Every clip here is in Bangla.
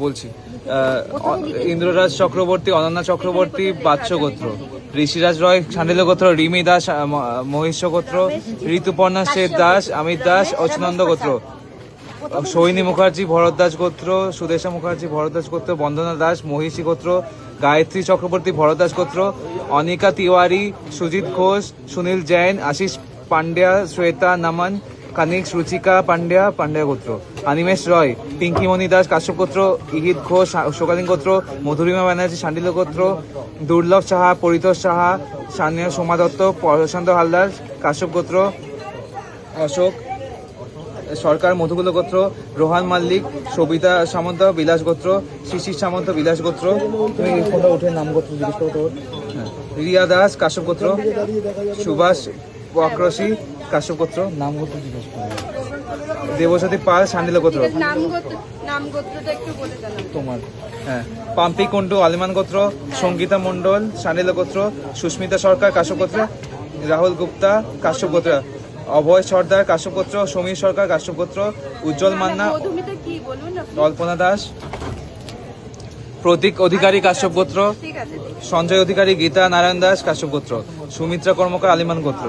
বলছি ইন্দ্ররাজ চক্রবর্তী, অনন্যা চক্রবর্তী বাৎস গোত্র, ঋষিরাজ রয় শাণ্ডিল্য গোত্র, রিমি দাস মহিষ্য গোত্র, ঋতুপর্ণা শেঠ দাস, অমিত দাস অচনন্দ গোত্র, সৈনী মুখার্জি ভরদ্বাজ গোত্র, সুদেশা মুখার্জি ভরদ্বাজ গোত্র, বন্দনা দাস মহিষী গোত্র, গায়ত্রী চক্রবর্তী ভরদ্বাজ গোত্র, অনিকা তিওয়ারি, সুজিত ঘোষ, সুনীল জৈন, আশিস পান্ড্যা, শ্বেতা নমন, কানিক রুচিকা পান্ড্যা পান্ড্যা গোত্র, অনিমেষ রয়, পিঙ্কিমণি দাস কাশ্যপ গোত্র, ইহিত ঘোষ শোকালীন গোত্র, মধুরিমা ব্যানার্জি শাণ্ডিল্য গোত্র, দুর্লভ সাহা, পরিতোষ সাহা, সানিয়া সোমা দত্ত, প্রশান্ত হালদার কাশ্যপ গোত্র, অশোক সরকার মধুকুল গোত্র, রোহান মাল্লিক, সবিতা সামন্ত বিলাস গোত্র, শিশির সামন্ত বিলাস গোত্র। তুমি ফোনটা উঠে নাম গোত্র জিজ্ঞেস করো তোর। রিয়া দাস কাশ্যপ গোত্র, সুভাষ বক্রশী কাশ্যপ গোত্র, নাম গোত্র জিজ্ঞেস করো। দেবসতী পাল শাণ্ডিল্য গোত্র। তোমার পাম্পি কুন্ডু আলিমান গোত্র, সঙ্গীতা মণ্ডল শাণ্ডিল্য গোত্র, সুস্মিতা সরকার কাশ্যপ গোত্র, রাহুল গুপ্তা কাশ্যপ গোত্র, অভয় সর্দার কাশ্যপ গোত্র, সমীর সরকার কাশ্যপ গোত্র, উজ্জ্বল মান্না, কল্পনা দাস, প্রতীক অধিকারী কাশ্যপ গোত্র, সঞ্জয় অধিকারী গীতা নারায়ণ দাস কাশ্যপ গোত্র, সুমিত্রা কর্মকার আলিমান গোত্র,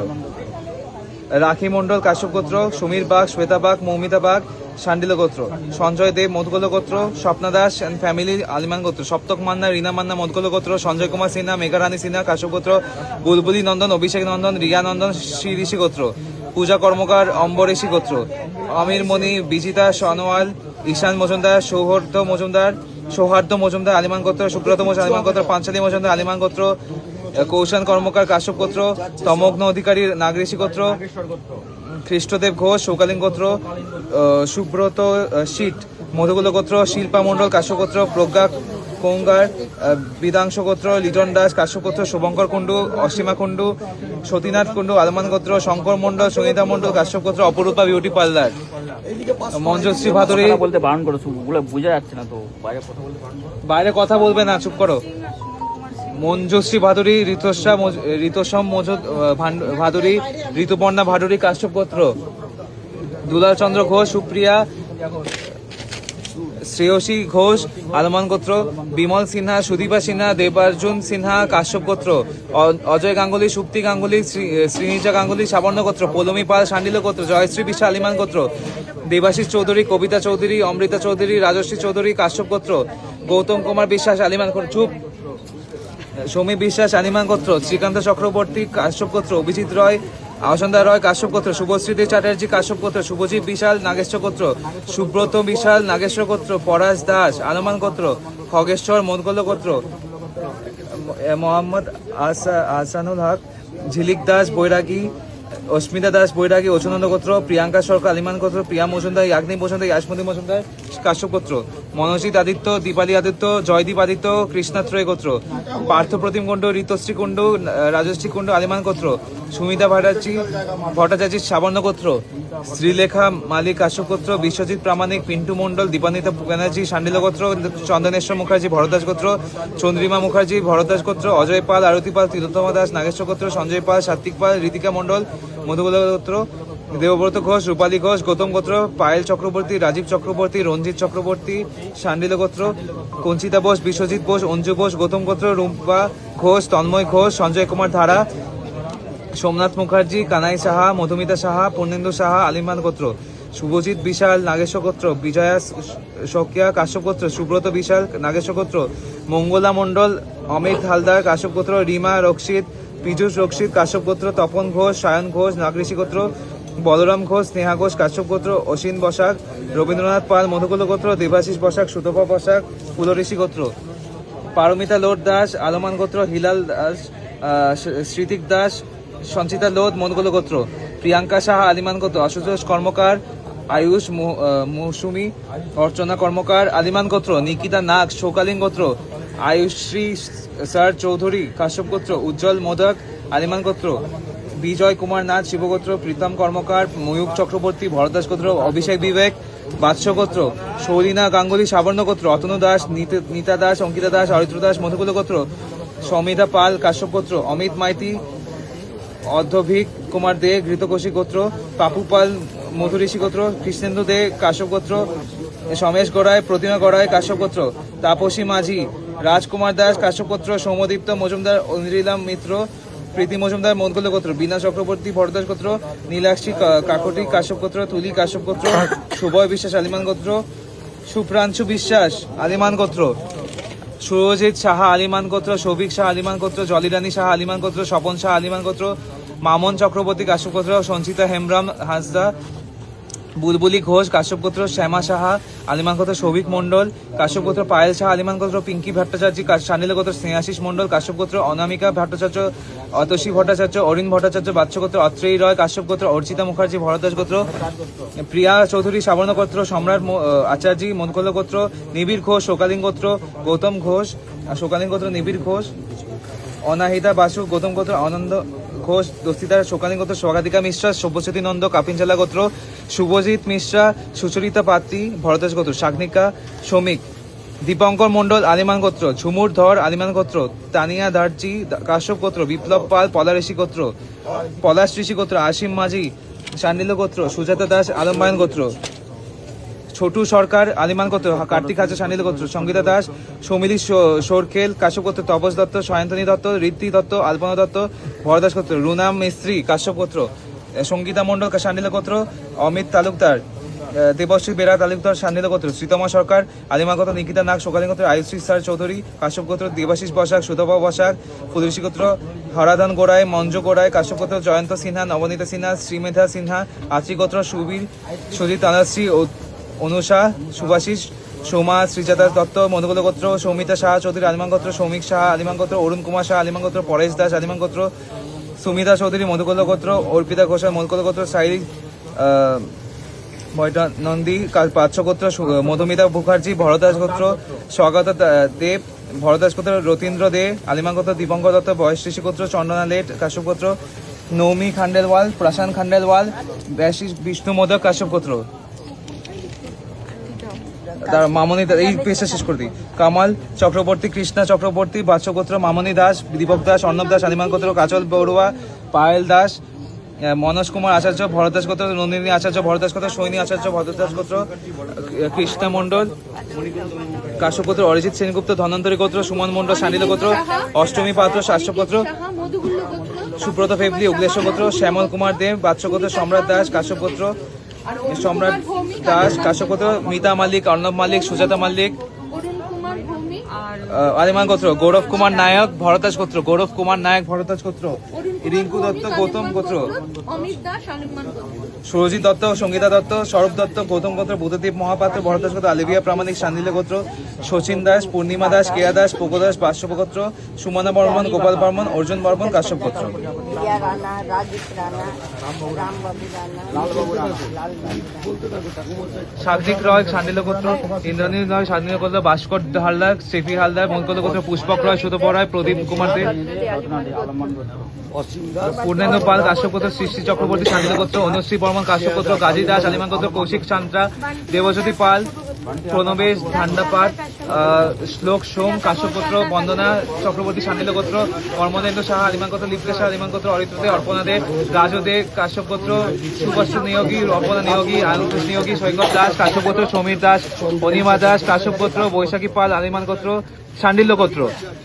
রাখি মণ্ডল কাশ্যপ গোত্র, সমীর বাগ, শ্বেতা বাগ, মৌমিতা বাগ শাণ্ডিল্য গোত্র, সঞ্জয় দেব মধুকুল গোত্র, স্বপ্না দাস অ্যান্ড ফ্যামিলি আলিমান গোত্র, সপ্তক মান্না, রীনা মান্না মধুকুল গোত্র, সঞ্জয় কুমার সিনহা, মেঘারানী সিনহা কাশ্যপ গোত্র, বুলবুলি নন্দন, অভিষেক নন্দন, রিয়া নন্দন শ্রী গোত্র, পূজা কর্মকার অম্বরেশী গোত্র, অমির মণি, বিজিতা সনোয়াল, ঈশান মজুমদার, সৌহার্দ্য মজুমদার আলিমান গোত্র, সুব্রত মোজ আলিমান গোত্র, পাঞ্চালী মজুমদার আলিমান গোত্র, কৌশান কর্মকার কাশ্যপ গোত্র, তমগ্ন অধিকারী নাগরেশী গোত্র, খ্রিস্টদেব ঘোষ শৌকালীন গোত্র, সুব্রত শীত মধুকুল গোত্র, শিল্পা মণ্ডল কাশ্যপ গোত্র, প্রজ্ঞা কৌঙ্গার বিদাংশ গোত্র, লিটন দাস কাশ্যপ গোত্র, শুভঙ্কর কুণ্ডু, অসীমা কুণ্ডু, সতীনাথ কুণ্ডু আলমান গোত্র, শঙ্কর মণ্ডল, সঙ্গীতা মণ্ডল কাশ্যপ গোত্র, অপরূপা বিউটি পার্লার, মঞ্জুশ্রী ভাদুরী বলতে বারণ করো, বোঝা যাচ্ছে না তো, বাইরে কথা বলবে না, চুপ করো। মঞ্জুশ্রী ভাদুরী, ঋতসম ভাদুরী, ঋতুপর্ণা ভাদুরী কাশ্যপ গোত্র, দুলাল চন্দ্র ঘোষ, সুপ্রিয়া, শ্রেয়সী ঘোষ আলমান গোত্র, বিমল সিনহা, সুদীপা সিনহা, দেবার্জুন সিনহা কাশ্যপ গোত্র, অজয় গাঙ্গুলি, সুপ্তি গাঙ্গুলি, শ্রীনিজা গাঙ্গুলি সাবর্ণ গোত্র, পৌলমী পাল শাণ্ডিল্য গোত্র, জয়শ্রী বিশ্বাস আলিমান গোত্র, দেবাশিস চৌধুরী, কবিতা চৌধুরী, অমৃতা চৌধুরী, রাজশ্রী চৌধুরী কাশ্যপ গোত্র, গৌতম কুমার বিশ্বাস আলিমান গোত্র, চুপ, সমী বিশ্বাস আলিমান গোত্র, শ্রীকান্ত চক্রবর্তী কাশ্যপ গোত্র, অভিজিৎ রয়, আওসন্দা রয় কাশ্যপ গোত্র, শুভশ্রীতি চ্যাটার্জি কাশ্যপ গোত্র, শুভজিৎ বিশাল নাগেশ্বর গোত্র, সুব্রত বিশাল নাগেশ্বর গোত্র, পরাশ দাস আলমান গোত্র, খগেশ্বর মধুকুল গোত্র, মোহাম্মদ আহসানুল হক, ঝিলিক দাস বৈরাগী, অস্মিতা দাস বৈরাগী অচনন্দ গোত্র, প্রিয়াঙ্কা সরকার আলিমান গোত্র, প্রিয়া মজুমদার, ইয়াগ্নি মজুমদার, ইয়াসমতি মজুমদার কাশ্যপ গোত্র, মনোজিৎ আদিত্য, দীপালি আদিত্য, জয়দীপ আদিত্য কৃষ্ণাত্রয় গোত্র, পার্থ প্রতিম কুণ্ডু, ঋতশ্রী কুণ্ডু, রাজশ্রী কুণ্ডু আলিমান গোত্র, সুমিতা ভট্টাচার্য সাবর্ণ গোত্র, শ্রীলেখা মালিক কাশ্যপ গোত্র, বিশ্বজিৎ প্রামাণিক, পিন্টু মণ্ডল, দীপান্বিতা ব্যানার্জি শাণ্ডিল্য গোত্র, চন্দনেশ্বর মুখার্জি ভরদ্বাজ গোত্র, চন্দ্রিমা মুখার্জি ভরদ্বাজ গোত্র, অজয় পাল, আরতি পাল, তিলোত্তমা দাস নাগেশ্বর গোত্র, সঞ্জয় পাল, সাত্বিক পাল, ঋতিকা মণ্ডল মধুকুল গোত্র, দেবব্রত ঘোষ, রূপালী ঘোষ গৌতম গোত্র, পায়েল চক্রবর্তী, রাজীব চক্রবর্তী, রঞ্জিত চক্রবর্তী শাণ্ডিল্য গোত্র, কঞ্চিতা বোস, বিশ্বজিৎ বোস, অঞ্জু বোস গৌতম গোত্র, রূপা ঘোষ, তন্ময় ঘোষ, সঞ্জয় কুমার ধারা, সোমনাথ মুখার্জি, কানাই সাহা, মধুমিতা সাহা, পূর্ণেন্দু সাহা আলিমান গোত্র, শুভজিৎ বিশাল নাগেশ্বর গোত্র, বিজয়া শকিয়া কাশ্যপ গোত্র, সুব্রত বিশাল নাগেশ্বর গোত্র, মঙ্গলা মণ্ডল, অমিত হালদার কাশ্যপ গোত্র, রিমা রক্ষিত, পীযুষ রক্ষিত কাশ্যপ গোত্র, তপন ঘোষ, সায়ন ঘোষ নাগরেশী গোত্র, বলরাম ঘোষ, স্নেহা ঘোষ কাশ্যপ গোত্র, অসীন বসাক, রবীন্দ্রনাথ পাল মধুকুল গোত্র, দেবাশিস বসাক, সুতপা বসাক ফুলঋষি গোত্র, পারমিতা লোট দাস আলমান গোত্র, হিলাল দাস, স্মৃতিক দাস, সঞ্চিতা লোধ মধুকুল গোত্র, প্রিয়াঙ্কা সাহা আলিমান গোত্র, আশুতোষ কর্মকার, আয়ুষ মৌসুমী, অর্চনা কর্মকার আলিমান গোত্র, নিকিতা নাগ শৌকালীন গোত্র, আয়ুশ্রী স্যার চৌধুরী কাশ্যপ গোত্র, উজ্জ্বল মোদক আলিমান গোত্র, বিজয় কুমার নাথ শিবগোত্র, প্রীতম কর্মকার, ময়ূক চক্রবর্তী ভরদ্বাজ গোত্র, অভিষেক বিবেক বাৎস গোত্র, সৌরিনা গাঙ্গুলি সাবর্ণ গোত্র, অতনু দাস, নীতা দাস, অঙ্কিতা দাস, অরিত্র দাস মধুকুল গোত্র, সমিতা পাল কাশ্যপ গোত্র, অমিত মাইতি, অর্ধভিক কুমার দে ঘৃতকোশী গোত্র, পাপু পাল মধুঋষি গোত্র, কৃষ্ণেন্দু দে কাশ্যপ গোত্র, সমেশ গড়াই, প্রতিমা গড়াই কাশ্যপগোত্র, তাপসী মাঝি, রাজকুমার দাস কাশ্যপগোত্র, সৌম্যদীপ্ত মজুমদার, অঞ্জলিলাম মিত্র, প্রীতি মজুমদার মৌদগল্য গোত্র, বীণা চক্রবর্তী ভরদ্বাজ গোত্র, নীলাক্ষী কাকটি কাশ্যপ গোত্র, তুলি কাশ্যপ গোত্র, সুবয় বিশ্বাস আলিমান গোত্র, সুপ্রাংশু বিশ্বাস আলিমান গোত্র, সুরজিৎ সাহা আলিমান গোত্র, সৌভিক শাহ আলিমান গোত্র, জলিরানী সাহা আলিমান গোত্র, স্বপন শাহ আলিমান গোত্র, মামন চক্রবর্তী কাশ্যপ গোত্র, সঞ্চিতা হেমব্রাম হাঁসদা, বুলবুলি ঘোষ কাশ্যপ গোত্র, শ্যামা সাহা আলিমান গোত্র, সৌভিক মণ্ডল কাশ্যপ গোত্র, পায়েল শাহ আলিমান গোত্র, পিঙ্কি ভট্টাচার্য সান্ডিল গোত্র, স্নেহাশিস মণ্ডল কাশ্যপ গোত্র, অনামিকা ভট্টাচার্য, অতসী ভট্টাচার্য, অরিন ভট্টাচার্য বাচ্চ গোত্র, অত্রেয়ী রয় কাশ্যপ গোত্র, অর্চিতা মুখার্জি ভরদ্বাজ গোত্র, প্রিয়া চৌধুরী সাবর্ণ গোত্র, সম্রাট আচার্য মনকল্য গোত্র, নিবিড় ঘোষ শোকালীন গোত্র, গৌতম ঘোষ শোকালীন গোত্র, নিবিড় ঘোষ, অনাহিতা বাসু গৌতম গোত্র, আনন্দ ঘোষ দস্তিদার শোকালীন গোত্র, স্বগাধিকা মিশ্রা সব্যসাচী নন্দ কাপিনচালা গোত্র, শুভজিৎ মিশ্রা সুচরিতা পাত্রী ভরদ্বাজ গোত্র, শাগ্নিকা শ্রমিক, দীপঙ্কর মণ্ডল আলিমান গোত্র, ঝুমুর ধর আলিমান গোত্র, তানিয়া দার্জি কাশ্যপ গোত্র, বিপ্লব পাল পলারেশি গোত্র, পলাশ ঋষি গোত্র, আসিম মাঝি শান্ডিল্য গোত্র, সুজাতা দাস আলম্বায়ন গোত্র, ছোটু সরকার আলিমান গোত্র, কার্তিক হাজা শান্ডিল্য গোত্র, সঙ্গীতা দাস সৌমিলি সোরখেল কাশ্যপ গোত্র, তপস দত্ত সায়ন্তনী দত্ত, ঋদ্ধি দত্ত আলপনা দত্ত ভরদাস গোত্র, রুনাম মিস্ত্রি কাশ্যপ গোত্র, সঙ্গীতা মণ্ডল শান্ডিল্য গোত্র, অমিত তালুকদার, দেবশ্রী বেরা তালুকদার শান্ডিল্য গোত্র, শ্রীতমা সরকার আলিমান গোত্র, নিকিতা নাগ শোকালীন গোত্র, আয়ুশ্রী স্যার চৌধুরী কাশ্যপ গোত্র, দেবাশিস বসাক সুধবা বসাক ফুলঋষি গোত্র, হরাধন গোড়াই মঞ্জু গোড়াই কাশ্যপ গোত্র, জয়ন্ত সিনহা নবনীতা সিনহা শ্রীমেধা সিনহা আত্রি গোত্র, সুবীর সুজিত তানাশ্রী অনুষা সুভাষিস সোমা শ্রীজাতা দত্ত মধুগোল গোত্র, সৌমিতা শাহ চৌধুরী আলিমান গোত্র, সৌমিক শাহ আলিমান গোত্র, অরুণ কুমার শাহ আলিমান গোত্র, পরেশ দাস আলিমান গোত্র, সুমিতা চৌধুরী মধুগোল গোত্র, অর্পিতা ঘোষাল মধুগোল গোত্র, সাইরি নন্দী পাচ্ছ গোত্র, মধুমিতা মুখার্জি ভরদাস গোত্র, স্বাগত দেব ভরদাস গোত্র, রতীন্দ্র দে আলিমান গোত্র, দীপঙ্কর দত্ত বয়স ঋষি গোত্র, চন্দনা লেট কাশ্যপ গোত্র, নৌমি খান্ডেলওয়াল প্রশান্ত খান্ডেলওয়াল বিষ্ণু মোদক কাশ্যপ গোত্র। তার মামনি এই পেশা শেষ করে দিই। কামাল চক্রবর্তী, কৃষ্ণা চক্রবর্তী বাচ্চগোত্র, মামনি দাস, দীপক দাস, অর্ণব দাস আলিমান গোত্র, কাজল বড়ুয়া, পায়েল দাস, মনোজ কুমার আচার্য ভরদাস গোত্র, নন্দিনী আচার্য ভরদাস গোত্র, সৈনী আচার্য ভরদাস গোত্র, কৃষ্ণা মণ্ডল কাশ্যপ গোত্র, অরিজিৎ সেনগুপ্ত ধন্বন্তরী গোত্র, সুমন মণ্ডল শান্ডিল গোত্র, অষ্টমী পাত্র শাস্য গোত্র, সুব্রত ফেবলি উগ্লেশ্বর গোত্র, শ্যামল কুমার দেব বাচ্চগোত্র, সম্রাট দাস কাশ্যপ গোত্র, সম্রাট দাস কাশ্যপ গোত্র, মিতা মালিক, অর্ণব মালিক, সুজাতা মালিক আলিমান গোত্র, গৌরব কুমার নায়ক ভরদাস গোত্র, গৌরব কুমার নায়ক ভরদাস গোত্র, রিঙ্কু দত্ত গৌতম গোত্র, সুরজিৎ দত্ত সঙ্গীতা দত্ত, সৌরভ দত্ত গৌতম গোত্র, বুদ্ধদেব মহাপাত্র ভরদাস গোত্র, আলিভিয়া প্রামাণিক শান্ডিল্য গোত্র, শচীন দাস, পূর্ণিমা দাস, কেয়া দাস, পোকো দাস বাষ্যপ গোত্র, সুমনা বর্মন, গোপাল বর্মন, অর্জুন বর্মন কাশ্যপ গোত্র। সাগজিক রয় শান্ডিল্য গোত্র, ইন্দ্রনীল রয় শান্ডিল্য গোত্র, ভাস্কর হালদার, সেফি হালদার মনকল্য গোত্র, পুষ্পক রয়, সুতপ রায়, প্রদীপ কুমার দেব, পূর্ণেন্দ্র পাল কাশ্যপ গোত্র, সৃষ্টি চক্রবর্তী শান্ডিল্য গোত্র, অনুশ্রী বর্মন কাশ্যপ গোত্র, গাজী দাস আলিমান গোত্র, কৌশিক সান্ত্রা, দেবজ্যোতি পাল, প্রণবেশ ধান্ডাপাট, শ্লোক সোম কাশ্যপ গোত্র, বন্দনা চক্রবর্তী শান্ডিল্য গোত্র, কর্মদেন্দ্র সাহা আলিমান গোত্র, লিপ্তে শাহ আলিমান গোত্র, অরিত্র দে, অর্পণা দে, রাজু দে কাশ্যপ গোত্র, সুবস্ত্র নিয়োগী, অর্পণা নিয়োগী, আনুষ নিয়োগী, সৈকত দাস কাশ্যপ গোত্র, সমীর দাস, অনিমা দাস কাশ্যপ গোত্র, বৈশাখী পাল আলিমান গোত্র শান্ডিল্য গোত্র,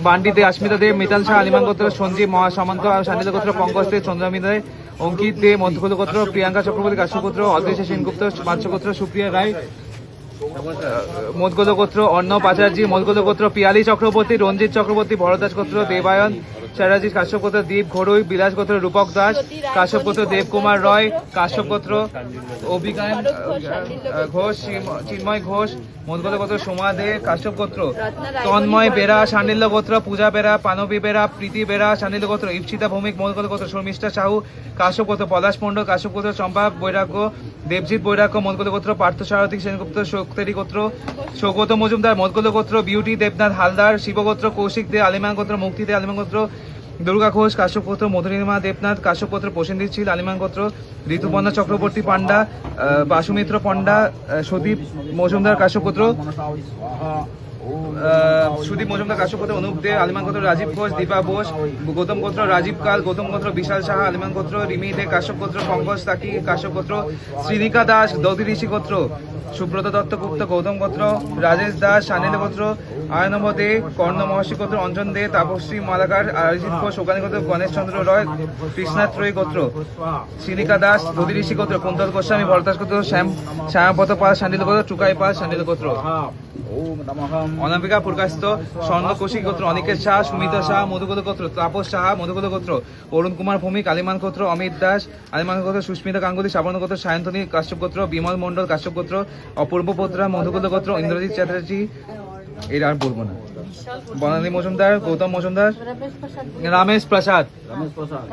বান্ডি দে, আস্মিতা দে, মিতাল শাহ আলিমান গোত্র, সঞ্জীব মহাসামন্ত শান্ডিল্য গোত্র, পঙ্কজ দে, চন্দ্রমিতা দে, অঙ্কিত দে মধ্যকল্য গোত্র, প্রিয়াঙ্কা চক্রবর্তী কাশ্যপ গোত্র, অদৃশ্য সেনগুপ্ত বাচ্চ গোত্র, সুপ্রিয়া রায় মদগোল গোত্র, অর্ণব আচার্য মদগোল গোত্র, পিয়ালি চক্রবর্তী, রঞ্জিত চক্রবর্তী ভরদাস গোত্র, দেবায়ন চ্যাটার্জি কাশ্যপ গোত্র, দীপ ঘড়ুই বিলাস গোত্র, রূপক দাস কাশ্যপ গোত্র, দেবকুমার রয় কাশ্যপ গোত্র, অভিজ্ঞান ঘোষ, চিন্ময় ঘোষ মদগোল গোত্র, সোমা দে কাশ্যপ গোত্র, তন্ময় বেরা শান্ডিল্য গোত্র, পূজা বেরা, পানবী বেরা, প্রীতি বেরা শান্ডিল্য গোত্র, ইপ্সিতা ভৌমিক মদগোল গোত্র, শর্মিষ্ঠা সাহু কাশ্যপ গোত্র, পলাশ মণ্ডল কাশ্যপ গোত্র, চম্পা বৈরাগ্য, দেবজিৎ বৈরাগ্য মদগোল গোত্র, পার্থ সারথী সেনগুপ্ত শক্তেরি গোত্র, সৌগত মজুমদার মদগোল গোত্র, বিউটি দেবনাথ হালদার শিবগোত্র, কৌশিক দে আলিমান গোত্র, মুক্তি দে আলিমান গোত্র, দুর্গা ঘোষ কাশ্যপ গোত্র, মধুরিমা দেবনাথ কাশ্যপ গোত্র, প্রসেনজিৎ ছিল আলিমান গোত্র, ঋতুপর্ণা চক্রবর্তী পান্ডা, বাসুমিত্র পণ্ডা, সদীপ মজুমদার কাশ্যপ গোত্র, সুদীপ মজুমদার কাশ্যপ গোত্র, অনুপ দে আলিমান গোত্র, রাজীব ঘোষ, দীপা বোস, গৌতম গোত্র, রাজীব কাল, গৌতম গোত্র, বিশাল সাহা আলিমান গোত্র, রিমি দে কাশ্যপ গোত্র, পঙ্কজ তাকি কাশ্যপ গোত্র, শ্রীনিকা দাস দৌদি ঋষি গোত্র, সুব্রত দত্ত গুপ্ত গৌতম গোত্র, রাজেশ দাস সান্নিধ্য গোত্র, আয়নভ দে কর্ণ মহর্ষি গোত্র, অঞ্জন দে তাপশ্রী মালাকার, অরিজিৎ ঘোষ ওকানি গোত্র, গণেশ চন্দ্র রয় কৃষ্ণাত্রয়ী গোত্র, শ্রীনিকা দাস দৌদি ঋষি গোত্র, কুন্তল গোস্বামী ভরদাস গোত্র, শ্যামপত পাল সান্নিধ্য গোত্র, টুকাই পাল সান্নিধ্য গোত্র, ওম নমঃ অনামিকা প্রকাশিত স্বর্ণকোশী গোত্র, অনিকেত শাহ, সুমিতা শাহ মধুকুল গোত্র, তাপস সাহা মধুকুল গোত্র, অরুণ কুমার ভৌমিক আলিমান গোত্র, অমিত দাস আলিমান গোত্র, সুস্মিতা গাঙ্গুলি সাবর্ণ গোত্র, সায়ন্তনী কাশ্যপ গোত্র, বিমল মন্ডল কাশ্যপ গোত্র, অপূর্ব পোত্রা মধুকুল গোত্র, ইন্দ্রজিৎ চ্যাটার্জি, এর আর বলবো না, বনানী মজুমদার, গৌতম মজুমদার, রামেশ প্রসাদ, রমেশ প্রসাদ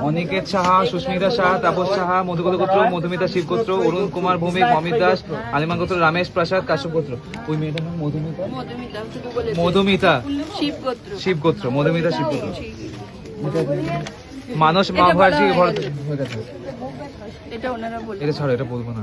অনিকেত সাহা, সুস্মিতা সাহা, তাপস সাহা মধুকুল গোত্র, মধুমিতা শিব গোত্র, অরুণ কুমার ভৌমিক, অমিত দাস আলিমান গোত্র, রামেশ প্রসাদ কাশ্যপ গোত্র। ওই মেয়েটার নাম মধুমিতা শিব গোত্র, মধুমিতা শিব গোত্র। মানস মুখার্জি হয়ে গেছে, এটা ওনারা বলে এটা ছাড়ো, এটা বলবো না।